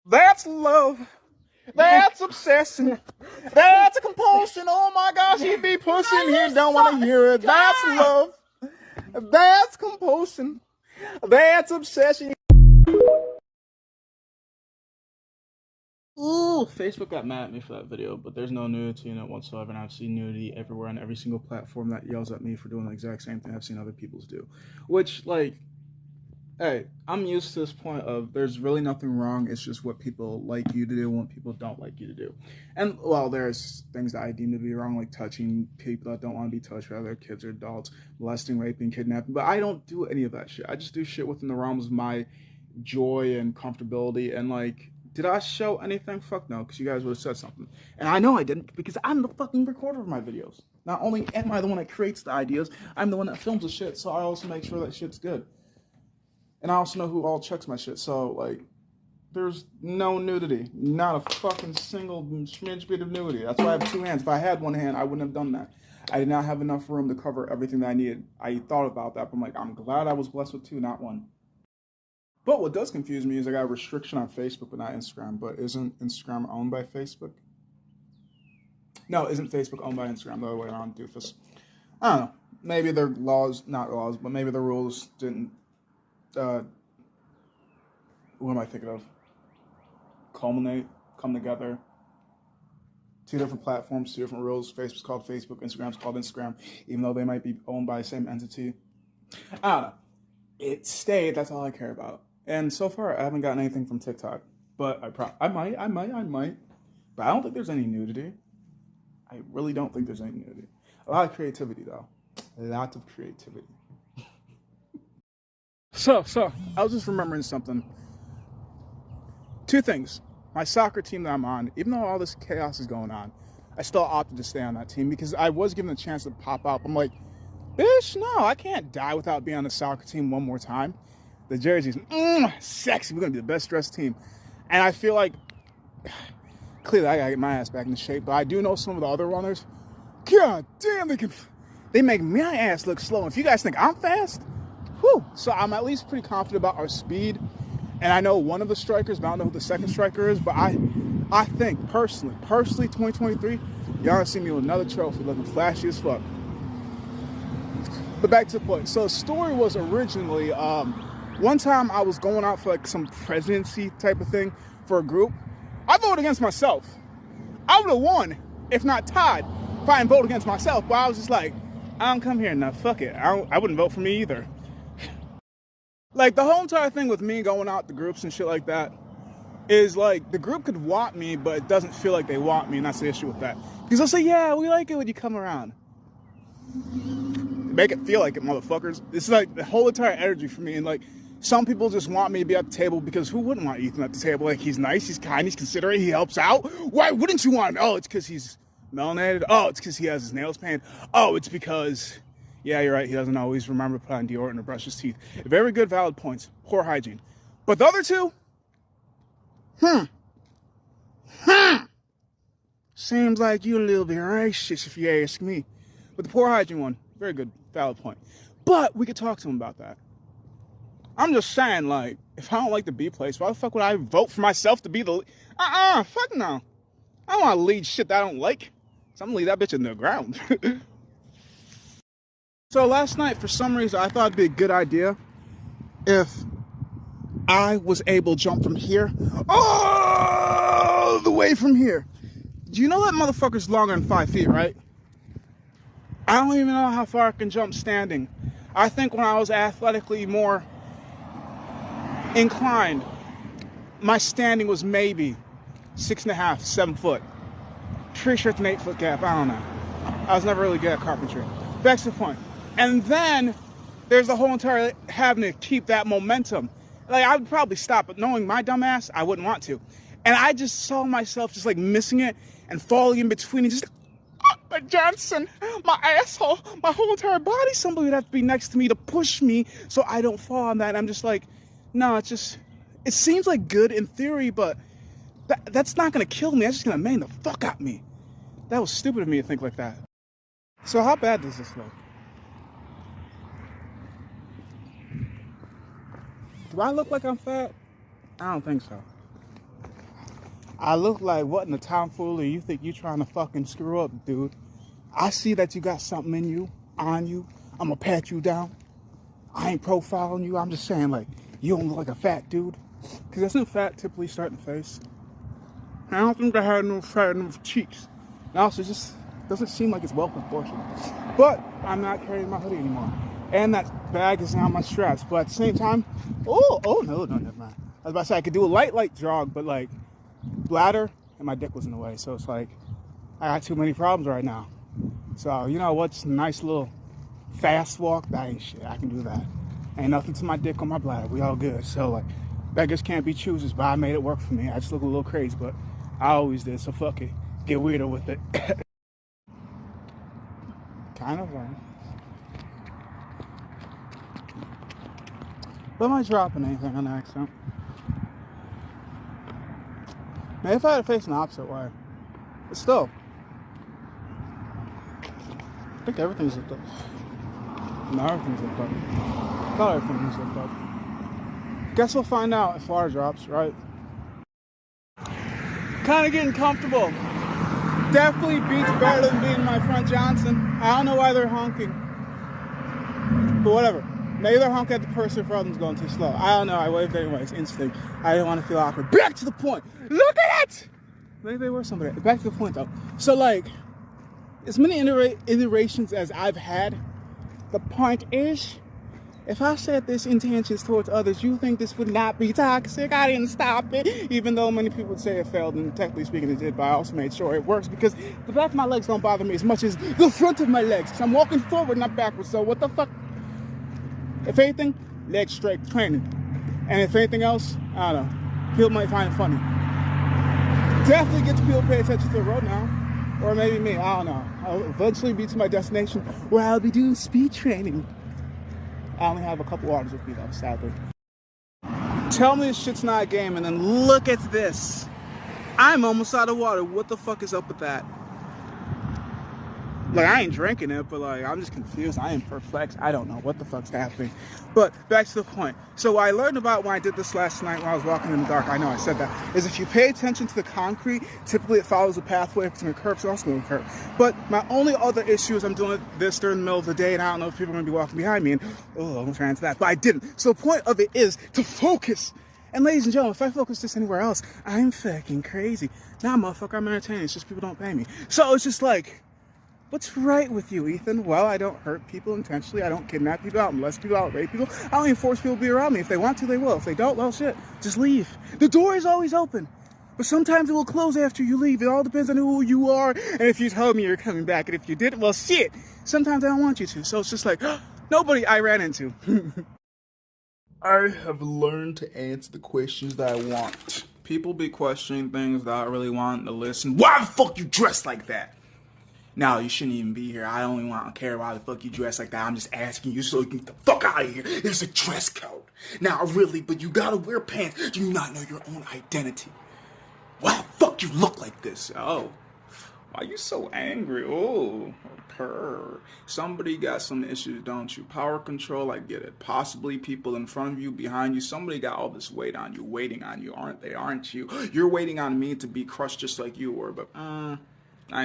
That's love. That's obsession. That's a compulsion. Oh my gosh, he be pushing here. Don't want to hear it. That's love. That's compulsion. That's obsession. Ooh, Facebook got mad at me for that video, but there's no nudity in it whatsoever, and I've seen nudity everywhere on every single platform that yells at me for doing the exact same thing I've seen other people's do. Which, like, hey, I'm used to this point of there's really nothing wrong. It's just what people like you to do and what people don't like you to do. And, well, there's things that I deem to be wrong, like touching people that don't want to be touched, whether kids or adults, molesting, raping, kidnapping. But I don't do any of that shit. I just do shit within the realms of my joy and comfortability. And, like, did I show anything? Fuck no, because you guys would have said something. And I know I didn't, because I'm the fucking recorder of my videos. Not only am I the one that creates the ideas, I'm the one that films the shit, so I also make sure that shit's good. And I also know who all checks my shit, so, like, there's no nudity. Not a fucking single smidge bit of nudity. That's why I have two hands. If I had one hand, I wouldn't have done that. I did not have enough room to cover everything that I needed. I thought about that, but I'm like, I'm glad I was blessed with two, not one. But what does confuse me is I got a restriction on Facebook, but not Instagram. But isn't Instagram owned by Facebook? No, isn't Facebook owned by Instagram? The other way around, doofus. I don't know. Maybe their laws, not laws, but maybe the rules didn't, what am I thinking of? Come together. Two different platforms, two different rules. Facebook's called Facebook, Instagram's called Instagram, even though they might be owned by the same entity. I don't know. It stayed, that's all I care about. And so far, I haven't gotten anything from TikTok. But I might. But I don't think there's any nudity. I really don't think there's any nudity. A lot of creativity, though. A lot of creativity. So, I was just remembering something. Two things. My soccer team that I'm on, even though all this chaos is going on, I still opted to stay on that team because I was given a chance to pop up. I'm like, bitch, no, I can't die without being on the soccer team one more time. The jerseys, sexy. We're going to be the best dressed team. And I feel like, clearly I got to get my ass back into shape, but I do know some of the other runners. God damn, they make my ass look slow. And if you guys think I'm fast, whew. So I'm at least pretty confident about our speed. And I know one of the strikers, but I don't know who the second striker is. But I think, personally, 2023, y'all gonna see me with another trophy looking flashy as fuck. But back to the point. So the story was originally, one time I was going out for like some presidency type of thing for a group. I voted against myself. I would have won, if not tied, if I didn't vote against myself. But I was just like, I don't come here enough. Fuck it. I wouldn't vote for me either. Like, the whole entire thing with me going out the groups and shit like that is, like, the group could want me, but it doesn't feel like they want me, and that's the issue with that. Because they'll say, yeah, we like it when you come around. Make it feel like it, motherfuckers. It's, like, the whole entire energy for me, and, like, some people just want me to be at the table because who wouldn't want Ethan at the table? Like, he's nice, he's kind, he's considerate, he helps out. Why wouldn't you want him? Oh, it's because he's melanated. Oh, it's because he has his nails painted. Oh, it's because... yeah, you're right. He doesn't always remember to put on deodorant or brush his teeth. Very good, valid points. Poor hygiene. But the other two, seems like you're a little bit racist if you ask me. But the poor hygiene one, very good, valid point. But we could talk to him about that. I'm just saying, like, if I don't like the B place, why the fuck would I vote for myself to be the... fuck no. I don't want to lead shit that I don't like. So I'm going to leave that bitch in the ground. So last night, for some reason, I thought it'd be a good idea if I was able to jump from here all the way from here. Do you know that motherfucker's longer than 5 feet, right? I don't even know how far I can jump standing. I think when I was athletically more inclined, my standing was maybe 6.5, 7 foot. Pretty sure it's an 8 foot gap, I don't know. I was never really good at carpentry. Back to the point. And then there's the whole entire having to keep that momentum. Like, I would probably stop, but knowing my dumb ass, I wouldn't want to. And I just saw myself just like missing it and falling in between and just, my Johnson, my asshole, my whole entire body. Somebody would have to be next to me to push me so I don't fall on that. And I'm just like, no, it seems like good in theory, but that's not going to kill me. That's just going to maim the fuck out of me. That was stupid of me to think like that. So how bad does this look? Do I look like I'm fat? I don't think so. I look like what in the tomfoolery you think you trying to fucking screw up, dude? I see that you got something in you, on you. I'm gonna pat you down. I ain't profiling you. I'm just saying, like, you don't look like a fat dude. Because that's no fat typically start in the face. I don't think I had no fat in the cheeks. And also, it just doesn't seem like it's well proportioned. But I'm not carrying my hoodie anymore. And that bag is now on my straps. But at the same time, no, never mind. I was about to say I could do a light jog, but like bladder and my dick was in the way. So it's like, I got too many problems right now. So, you know what's a nice little fast walk? That ain't shit. I can do that. Ain't nothing to my dick or my bladder. We all good. So, like, beggars can't be choosers, but I made it work for me. I just look a little crazy, but I always did. So, fuck it. Get weirder with it. Kind of right. But am I dropping anything on accident? Maybe if I had to face an opposite way. But still. I think everything's zipped up. No, everything's zipped up. Not everything's zipped up. Guess we'll find out if water drops, right? Kind of getting comfortable. Definitely beats better than being my friend Johnson. I don't know why they're honking. But whatever. Maybe they're honking at the person in front of them's going too slow. I don't know. I waved anyway. It's instinct. I didn't want to feel awkward. Back to the point. Look at it! Maybe they were somebody. Back to the point, though. So, like, as many iterations as I've had, the point is, if I set this intentions towards others, you think this would not be toxic? I didn't stop it, even though many people would say it failed, and technically speaking it did, but I also made sure it works because the back of my legs don't bother me as much as the front of my legs, because I'm walking forward, not backwards, so what the fuck? If anything, leg straight training. And if anything else, I don't know, people might find it funny. Definitely get people to pay attention to the road now. Or maybe me, I don't know. I'll eventually be to my destination where I'll be doing speed training. I only have a couple waters with me though, sadly. Tell me this shit's not a game and then look at this. I'm almost out of water. What the fuck is up with that? Like, I ain't drinking it, but like, I'm just confused. I am perplexed. I don't know what the fuck's happening. But back to the point. So what I learned about when I did this last night when I was walking in the dark, I know I said that, is if you pay attention to the concrete, typically it follows a pathway. If it's going to curve, it's also going to curve. But my only other issue is I'm doing this during the middle of the day, and I don't know if people are going to be walking behind me. And, oh, I'm trying to that. But I didn't. So the point of it is to focus. And ladies and gentlemen, if I focus this anywhere else, I'm fucking crazy. Nah, motherfucker, I'm entertaining. It's just people don't pay me. So it's just like, what's right with you, Ethan? Well, I don't hurt people intentionally. I don't kidnap people. I don't molest people. I don't rape people. I don't even force people to be around me. If they want to, they will. If they don't, well, shit. Just leave. The door is always open. But sometimes it will close after you leave. It all depends on who you are and if you told me you're coming back. And if you didn't, well, shit. Sometimes I don't want you to. So it's just like, nobody I ran into. I have learned to answer the questions that I want. People be questioning things that I really want to listen. Why the fuck you dressed like that? No, you shouldn't even be here. I don't even want to care why the fuck you dress like that. I'm just asking you so you can get the fuck out of here. There's a dress code. Now, really, but you gotta wear pants. Do you not know your own identity? Why the fuck you look like this? Oh, why you so angry? Oh, purr. Somebody got some issues, don't you? Power control, I get it. Possibly people in front of you, behind you. Somebody got all this weight on you, waiting on you, aren't they? Aren't you? You're waiting on me to be crushed just like you were, but I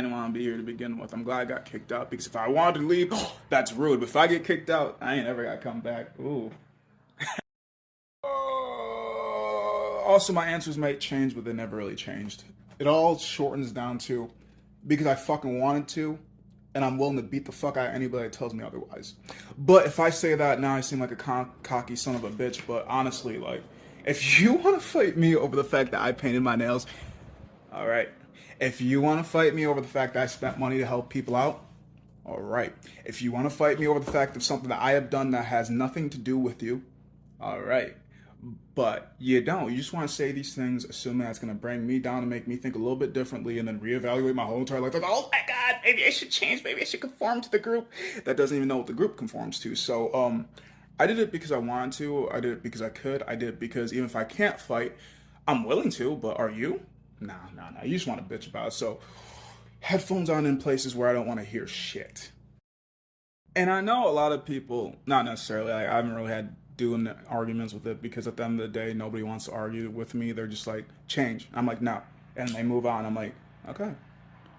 didn't want to be here to begin with. I'm glad I got kicked out because if I wanted to leave, that's rude. But if I get kicked out, I ain't ever got to come back. Ooh. Also, my answers might change, but they never really changed. It all shortens down to because I fucking wanted to, and I'm willing to beat the fuck out of anybody that tells me otherwise. But if I say that, now I seem like a cocky son of a bitch. But honestly, like, if you want to fight me over the fact that I painted my nails, all right. If you want to fight me over the fact that I spent money to help people out, all right. If you want to fight me over the fact of something that I have done that has nothing to do with you, all right. But you don't. You just want to say these things assuming that's going to bring me down and make me think a little bit differently and then reevaluate my whole entire life. Like, oh my God, maybe I should change. Maybe I should conform to the group. That doesn't even know what the group conforms to. So I did it because I wanted to. I did it because I could. I did it because even if I can't fight, I'm willing to. But are you? Nah. You just want to bitch about it. So, headphones on in places where I don't want to hear shit. And I know a lot of people, not necessarily, like, I haven't really had doing arguments with it because at the end of the day, nobody wants to argue with me. They're just like, change. I'm like, no. and they move on. I'm like, okay.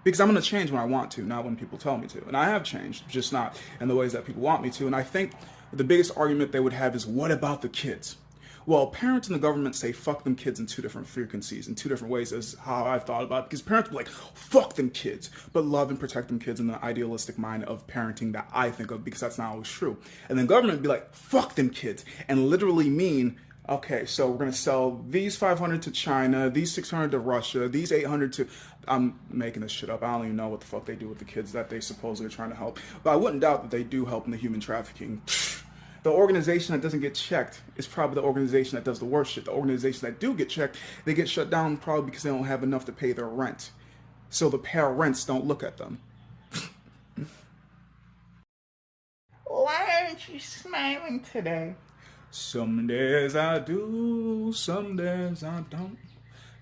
Because I'm going to change when I want to, not when people tell me to. And I have changed, just not in the ways that people want me to. And I think the biggest argument they would have is, what about the kids? Well, parents and the government say fuck them kids in two different frequencies, in two different ways, is how I've thought about it. Because parents will be like, fuck them kids, but love and protect them kids in the idealistic mind of parenting that I think of, because that's not always true. And then government would be like, fuck them kids, and literally mean, okay, so we're going to sell these 500 to China, these 600 to Russia, these 800 to... I'm making this shit up. I don't even know what the fuck they do with the kids that they supposedly are trying to help. But I wouldn't doubt that they do help in the human trafficking. The organization that doesn't get checked is probably the organization that does the worst shit. The organization that do get checked, they get shut down probably because they don't have enough to pay their rent. So the parents don't look at them. Why aren't you smiling today? Some days I do, some days I don't.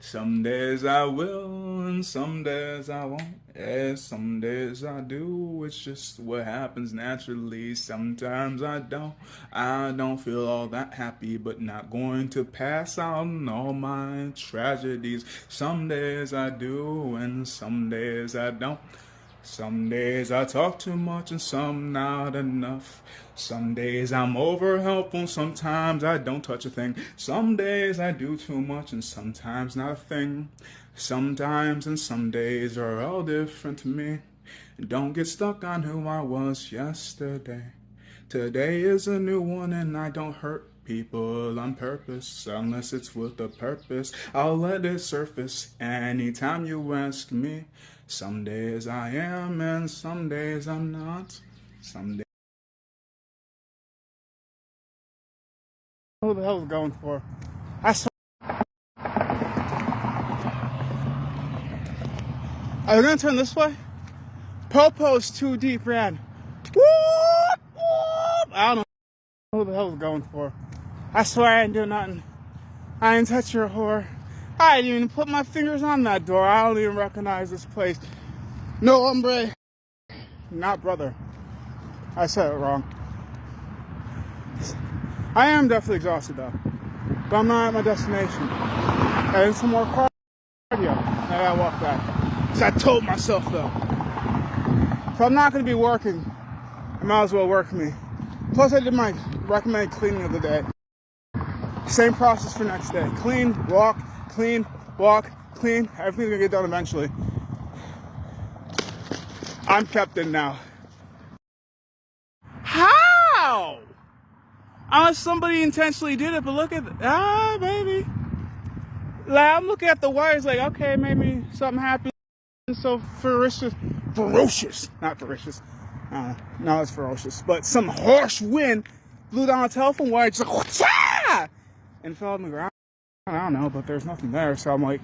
Some days I will, and some days I won't. Yeah, some days I do, it's just what happens naturally. Sometimes I don't. I don't feel all that happy, but not going to pass out on all my tragedies. Some days I do, and some days I don't. Some days I talk too much and some not enough. Some days I'm over helpful, sometimes I don't touch a thing. Some days I do too much and sometimes not a thing. Sometimes and some days are all different to me. Don't get stuck on who I was yesterday. Today is a new one and I don't hurt people on purpose, unless it's with a purpose. I'll let it surface anytime you ask me. Some days I am and some days I'm not. Some days... Who the hell is going for? I saw... Are you gonna turn this way? Popo's too deep, Rad. Whoop, whoop. I don't know who the hell is going for. I swear I ain't doing nothing. I ain't touch your whore. I didn't even put my fingers on that door. I don't even recognize this place. No, hombre. Not brother. I said it wrong. I am definitely exhausted though. But I'm not at my destination. And some more cardio. I gotta walk back. So I told myself though. If I'm not gonna be working, I might as well work me. Plus I did my recommended cleaning of the day. Same process for next day. Clean, walk, clean, walk, clean. Everything's gonna get done eventually. I'm kept in now. How? Unless somebody intentionally did it, but look at baby. Like I'm looking at the wires like, okay, maybe something happened. So ferocious, not ferocious. No, it's ferocious. But some harsh wind blew down a telephone wire, just like, wha-cha! And fell on the ground. I don't know, but there's nothing there. So I'm like,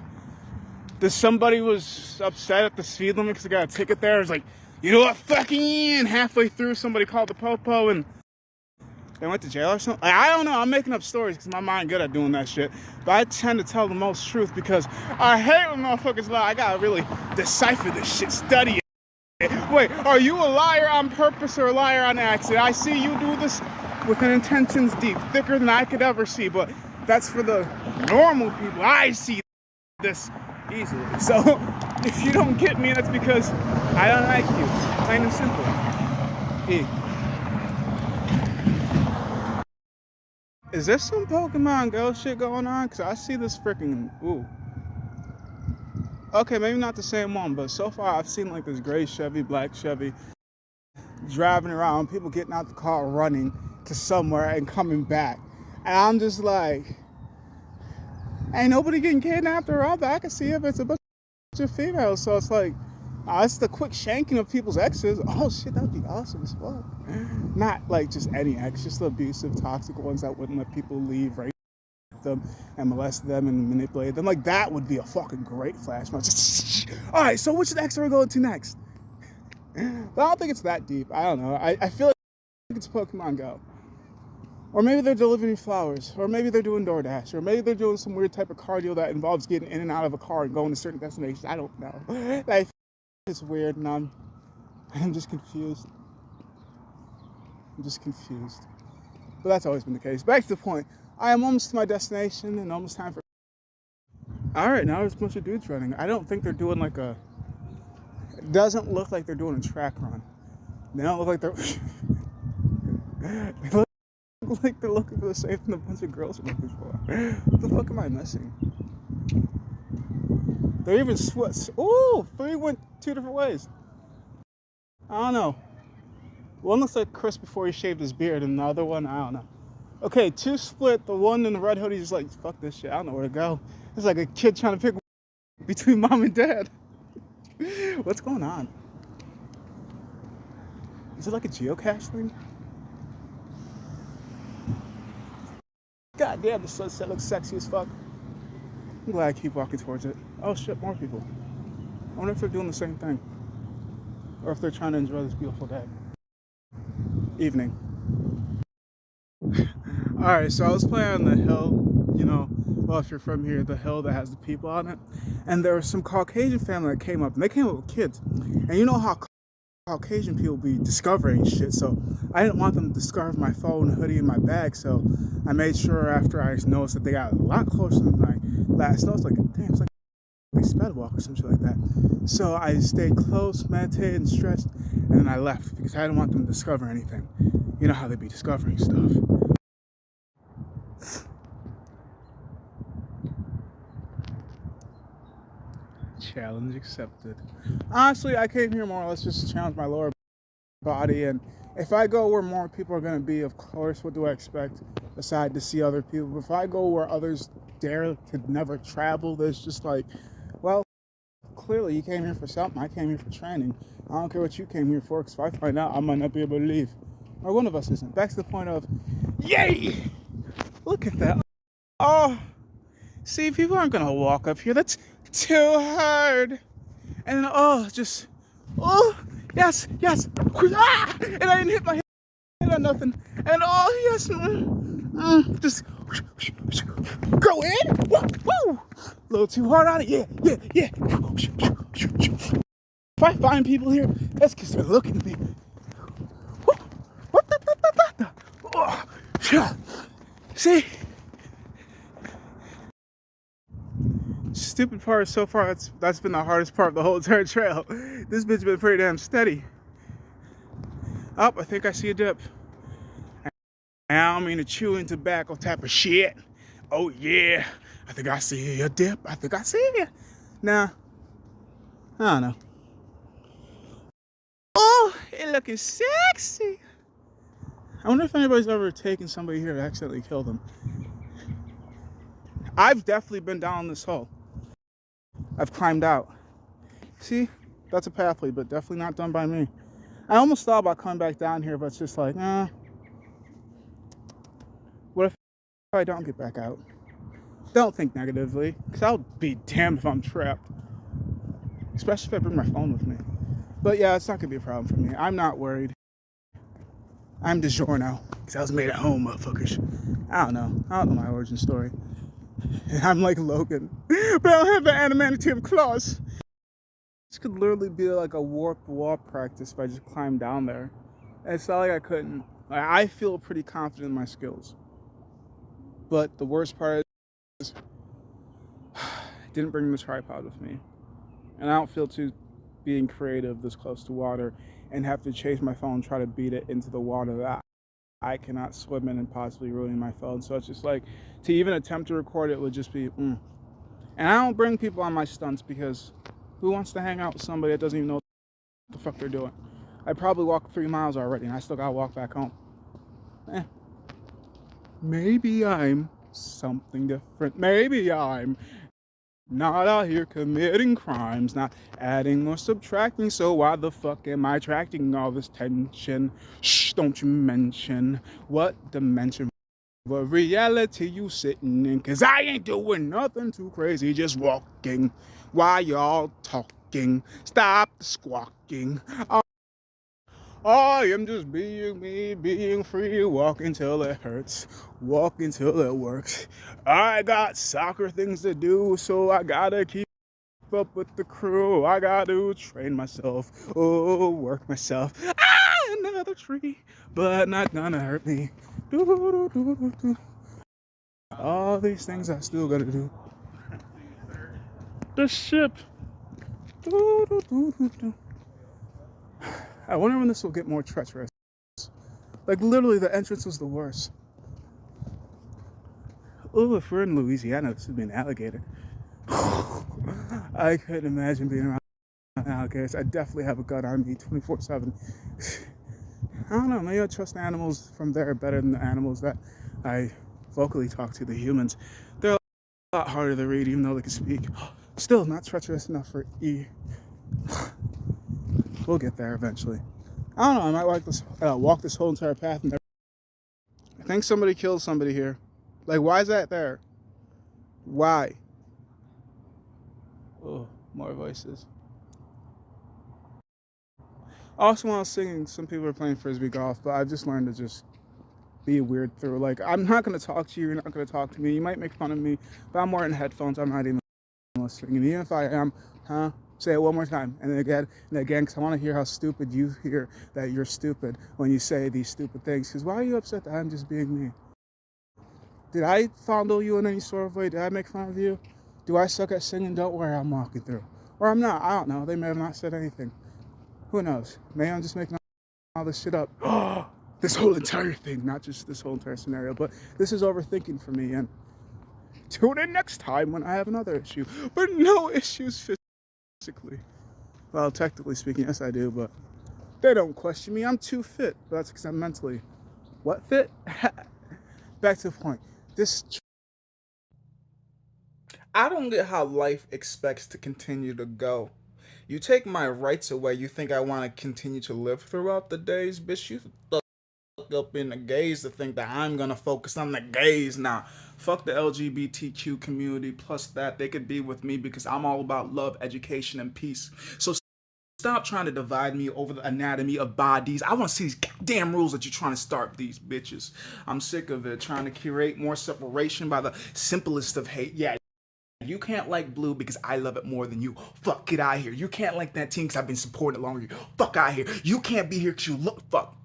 somebody was upset at the speed limit because they got a ticket there. It's like, you know what, fucking, and halfway through somebody called the popo and they went to jail or something. Like, I don't know, I'm making up stories because my mind good at doing that shit. But I tend to tell the most truth because I hate when motherfuckers lie. I gotta really decipher this shit, study it. Wait, are you a liar on purpose or a liar on accident? I see you do this with an intentions deep, thicker than I could ever see, but that's for the normal people. I see this easily. So if you don't get me, that's because I don't like you. Plain and simple. Is there some Pokemon Go shit going on? Because I see this freaking... Ooh. Okay, maybe not the same one, but so far I've seen like this gray Chevy, black Chevy driving around, people getting out the car, running to somewhere and coming back. And I'm just like, ain't nobody getting kidnapped or robbed. I can see if it's a bunch of females. So it's like, it's the quick shanking of people's exes. Oh shit, that'd be awesome as fuck. Not like just any ex, just the abusive, toxic ones that wouldn't let people leave, right? Them and molest them and manipulate them. Like that would be a fucking great flash match. Alright, so which ex are we going to next? But I don't think it's that deep. I don't know. I feel like it's Pokemon Go. Or maybe they're delivering flowers. Or maybe they're doing DoorDash. Or maybe they're doing some weird type of cardio that involves getting in and out of a car and going to certain destinations. I don't know. Like, it's weird and I'm just confused. But that's always been the case. Back to the point. I am almost to my destination and almost time for... All right, now there's a bunch of dudes running. I don't think they're doing like a. It doesn't look like they're doing a track run. They don't look like they're. They look like they're looking for the same thing a bunch of girls are looking for. What the fuck am I missing? They're even switched. Ooh, 3 went 2 different ways. I don't know. One looks like Chris before he shaved his beard, and the other one, I don't know. Okay, 2 split. The one in the red hoodie is like, fuck this shit. I don't know where to go. It's like a kid trying to pick between mom and dad. What's going on? Is it like a geocache thing? God damn, the sunset looks sexy as fuck. I'm glad I keep walking towards it. Oh shit, more people. I wonder if they're doing the same thing. Or if they're trying to enjoy this beautiful day. Evening. Alright, so I was playing on the hill, you know, well, if you're from here, the hill that has the people on it. And there was some Caucasian family that came up, and they came up with kids. And you know how Caucasian people be discovering shit, so I didn't want them to discover my phone, hoodie, and my bag, so I made sure after I noticed that they got a lot closer than I last noticed, like, damn, it's like they sped walk or some shit like that. So I stayed close, meditated, and stretched, and then I left because I didn't want them to discover anything. You know how they be discovering stuff. Challenge accepted. Honestly, I came here more or less just to challenge my lower body, and if I go where more people are going to be, of course, what do I expect aside to see other people? But if I go where others dare could never travel, there's just like, well, clearly you came here for something. I came here for training. I don't care what you came here for, because if I find out, I might not be able to leave. Or one of us isn't. Back to the point of, yay! Look at that. Oh, see, people aren't going to walk up here. That's too hard. And then, oh, just, oh, yes, yes. Ah! And I didn't hit my head on nothing. And, oh, yes. Just go in. Woo, woo. A little too hard on it. Yeah, yeah, yeah. If I find people here, that's because they're looking at me. Oh, see? Stupid part so far, that's been the hardest part of the whole entire trail. This bitch been pretty damn steady. Oh, I think I see a dip. I don't mean to chew in tobacco type of shit. Oh yeah, I think I see a dip. I think I see it. Nah, I don't know. Oh, it looking sexy. I wonder if anybody's ever taken somebody here to accidentally kill them. I've definitely been down this hole. I've climbed out. See, that's a pathway, but definitely not done by me. I almost thought about coming back down here, but it's just like, what if I don't get back out? Don't think negatively, because I'll be damned if I'm trapped. Especially if I bring my phone with me. But yeah, it's not going to be a problem for me. I'm not worried. I'm DiGiorno, because I was made at home, motherfuckers. I don't know my origin story. I'm like Logan, but I don't have the adamantium claws. This could literally be like a warped wall practice if I just climbed down there. It's not like I couldn't. I feel pretty confident in my skills. But the worst part is, I didn't bring the tripod with me. And I don't feel too being creative this close to water and have to chase my phone and try to beat it into the water that I cannot swim in and possibly ruin my phone. So it's just like, to even attempt to record it would just be, And I don't bring people on my stunts because who wants to hang out with somebody that doesn't even know what the fuck they're doing? I probably walked 3 miles already and I still gotta walk back home. Maybe I'm something different. Maybe I'm not out here committing crimes, not adding or subtracting, so why the fuck am I attracting all this tension? Shh, don't you mention what dimension of reality you sitting in, cause I ain't doing nothing too crazy, just walking while y'all talking. Stop the squawking. I am just being me, being free, walking till it hurts, walking till it works. I got soccer things to do, so I gotta keep up with the crew. I gotta train myself, work myself. Another tree, but not gonna hurt me. All these things I still gotta do. The ship. I wonder when this will get more treacherous. Like, literally, the entrance was the worst. Oh, if we're in Louisiana, this would be an alligator. I couldn't imagine being around alligators. I definitely have a gun on me 24/7. I don't know, maybe I trust animals from there better than the animals that I vocally talk to, the humans. They're a lot harder to read, even though they can speak. Still not treacherous enough for E. We'll get there eventually. I don't know, I might walk this whole entire path and I think somebody killed somebody here. Like, why is that there? Why? Oh, more voices. Also, while I was singing, some people were playing frisbee golf, but I've just learned to just be weird through. Like, I'm not going to talk to you, you're not going to talk to me. You might make fun of me, but I'm wearing headphones. I'm not even listening. And even if I am, say it one more time. And again, because I want to hear how stupid you hear that you're stupid when you say these stupid things. Because why are you upset that I'm just being me? Did I fondle you in any sort of way? Did I make fun of you? Do I suck at singing? Don't worry, I'm walking through. Or I'm not. I don't know. They may have not said anything. Who knows? Maybe I'm just making all this shit up. This whole entire thing, not just this whole entire scenario, but this is overthinking for me. And tune in next time when I have another issue. But no issues physically. Well, technically speaking, yes I do, but they don't question me. I'm too fit. But that's because I'm mentally what fit? Back to the point. I don't get how life expects to continue to go. You take my rights away, you think I want to continue to live throughout the days? Bitch, you look up in the gays to think that I'm gonna focus on the gays now. Fuck the LGBTQ community, plus that they could be with me because I'm all about love, education, and peace. So stop trying to divide me over the anatomy of bodies. I want to see these goddamn rules that you're trying to start these bitches. I'm sick of it, trying to curate more separation by the simplest of hate. Yeah, you can't like blue because I love it more than you. Fuck, get out of here. You can't like that team because I've been supporting it longer than you. Fuck out of here. You can't be here because you look. Fuck.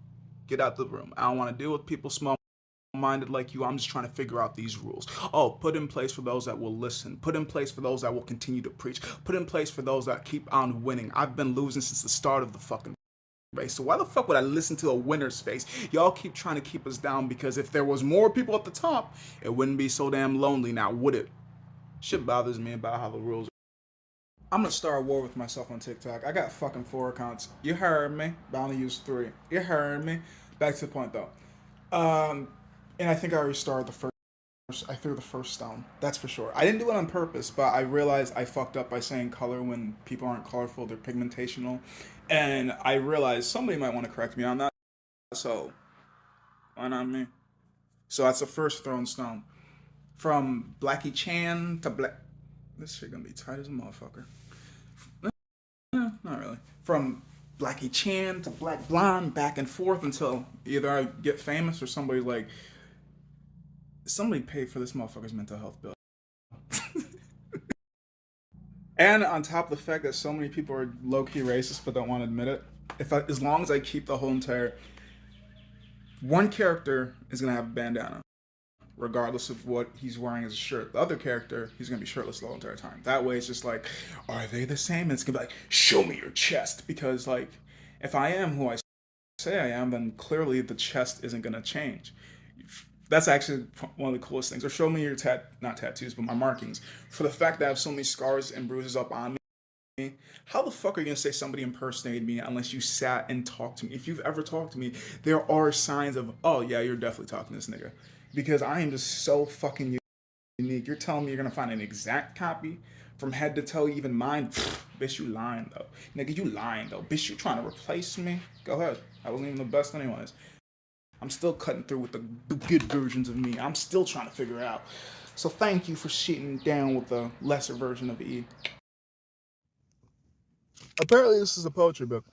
Get out the room. I don't want to deal with people small-minded like you. I'm just trying to figure out these rules. Oh, put in place for those that will listen. Put in place for those that will continue to preach. Put in place for those that keep on winning. I've been losing since the start of the fucking race. So why the fuck would I listen to a winner's face? Y'all keep trying to keep us down because if there was more people at the top, it wouldn't be so damn lonely now, would it? Shit bothers me about how the rules. I'm gonna start a war with myself on TikTok. I got fucking 4 accounts. You heard me, but I only use 3. You heard me. Back to the point though. Um, and I think I already started the first. I threw the first stone. That's for sure. I didn't do it on purpose, but I realized I fucked up by saying color when people aren't colorful. They're pigmentational, and I realized somebody might want to correct me on that. So why not me? So that's the first thrown stone. From Blackie Chan to Black. This shit gonna be tight as a motherfucker. Not really. From Blackie Chan to Black Blonde, back and forth until either I get famous or somebody paid for this motherfucker's mental health bill. And on top of the fact that so many people are low key racist but don't want to admit it, as long as I keep the whole entire one character is gonna have a bandana, regardless of what he's wearing as a shirt. The other character, he's gonna be shirtless the whole entire time. That way, it's just like, are they the same? And it's gonna be like, show me your chest, because like, if I am who I say I am, then clearly the chest isn't gonna change. That's actually one of the coolest things. Or show me your not tattoos, but my markings. For the fact that I have so many scars and bruises up on me, how the fuck are you gonna say somebody impersonated me unless you sat and talked to me? If you've ever talked to me, there are signs of, oh yeah, you're definitely talking to this nigga. Because I am just so fucking unique. You're telling me you're gonna find an exact copy from head to toe, even mine? Bitch, you lying though. Nigga, you lying though. Bitch, you trying to replace me? Go ahead. I wasn't even the best anyways. I'm still cutting through with the good versions of me. I'm still trying to figure it out. So thank you for shitting down with the lesser version of E. Apparently this is a poetry book.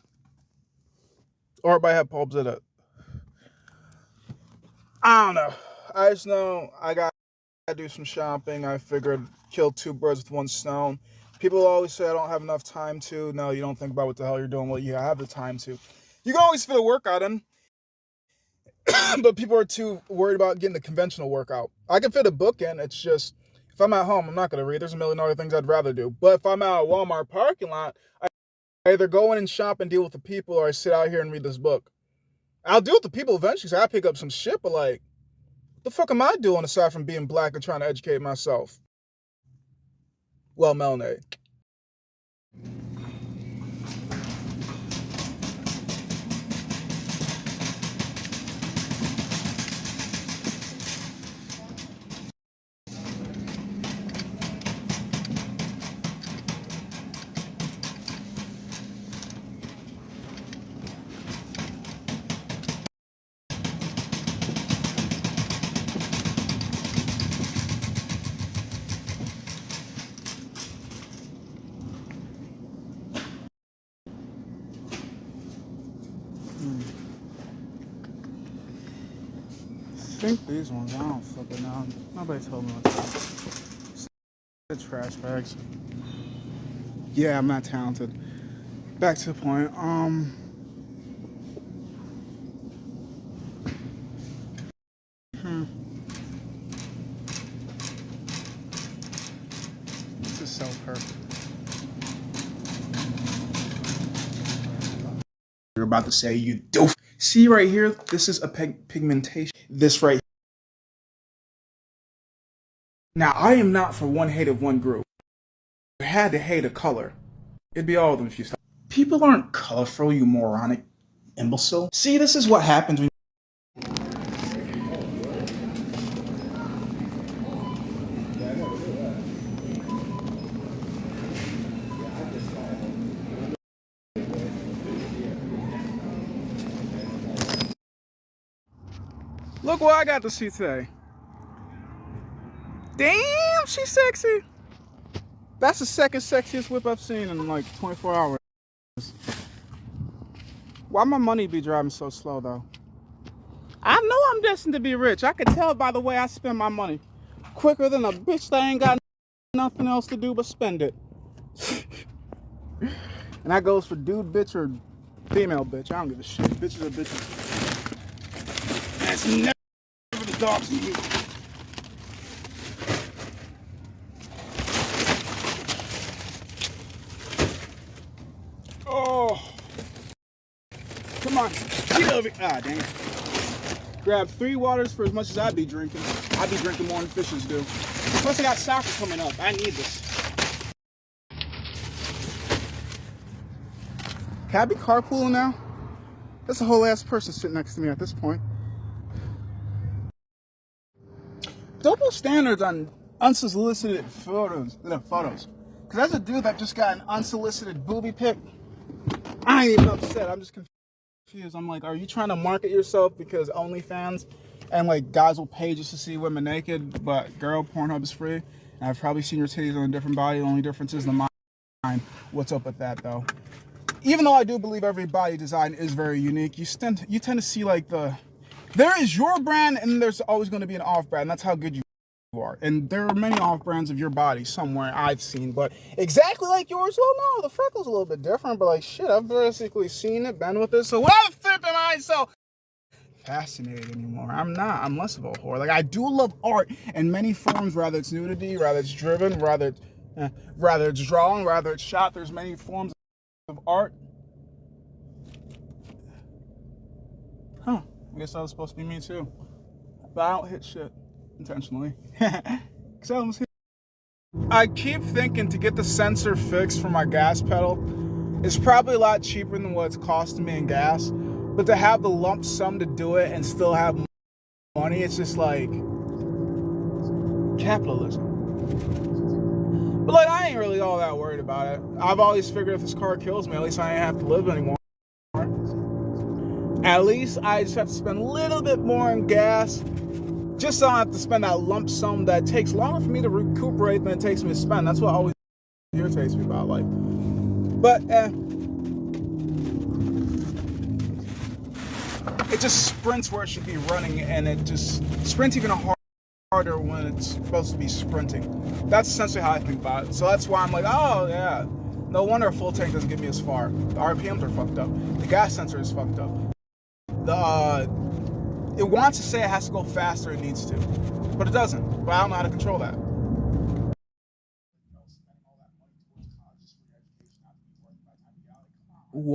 Or it might have poems in it. I don't know. I just know I got to do some shopping. I figured kill 2 birds with 1 stone. People always say I don't have enough time to. No, you don't think about what the hell you're doing. Well, yeah, I have the time to. You can always fit a workout in. But people are too worried about getting the conventional workout. I can fit a book in. It's just, If I'm at home, I'm not going to read. There's a million other things I'd rather do. But if I'm out at Walmart parking lot, I either go in and shop and deal with the people, or I sit out here and read this book. I'll deal with the people eventually, so I pick up some shit, but like, what the fuck am I doing aside from being black and trying to educate myself? Well, melanated. I think these ones, I don't fucking know. Nobody told me what to do. The trash bags. Yeah, I'm not talented. Back to the point. This is so perfect. You're about to say, you doof. See right here, this is a pigmentation. This right here. Now, I am not for one hate of one group. If you had to hate a color, it'd be all of them if you stop. People aren't colorful, you moronic imbecile. See, this is what happens when look what I got to see today. Damn, she's sexy. That's the second sexiest whip I've seen in like 24 hours. Why my money be driving so slow though? I know I'm destined to be rich. I can tell by the way I spend my money. Quicker than a bitch that ain't got nothing else to do but spend it. And that goes for dude bitch or female bitch. I don't give a shit. Bitches are bitches. That's never the dogs in you. Oh, come on, get over. Ah, dang it. Grab 3 waters for as much as I'd be drinking. I'd be drinking more than fishes do. Plus I got soccer coming up. I need this. Can I be carpooling now? That's a whole ass person sitting next to me at this point. Double standards on unsolicited photos. Because that's a dude that just got an unsolicited booby pic. I ain't even upset. I'm just confused. I'm like, are you trying to market yourself because OnlyFans and like guys will pay just to see women naked, but girl Pornhub is free? And I've probably seen your titties on a different body. The only difference is the mind. What's up with that though? Even though I do believe every body design is very unique, you tend to see like there is your brand and there's always going to be an off brand. That's how good you are. And there are many off brands of your body somewhere I've seen, but exactly like yours, well, no, the freckle's a little bit different, but like shit, I've basically seen it, been with it. So why the flip am I so fascinated anymore? I'm not. I'm less of a whore. Like I do love art in many forms, rather it's nudity, rather it's driven, rather it's drawn, rather it's shot. There's many forms of art. Huh. I guess that was supposed to be me too. But I don't hit shit intentionally. I keep thinking to get the sensor fixed for my gas pedal, it's probably a lot cheaper than what it's costing me in gas. But to have the lump sum to do it and still have money, it's just like capitalism. But like I ain't really all that worried about it. I've always figured if this car kills me, at least I ain't have to live anymore. At least I just have to spend a little bit more in gas, just so I don't have to spend that lump sum that takes longer for me to recuperate than it takes me to spend. That's what always irritates me about life. But it just sprints where it should be running, and it just sprints even harder when it's supposed to be sprinting. That's essentially how I think about it. So that's why I'm like, oh yeah, no wonder a full tank doesn't get me as far. The RPMs are fucked up. The gas sensor is fucked up. It wants to say it has to go faster, it needs to, but it doesn't. But I don't know how to control that. what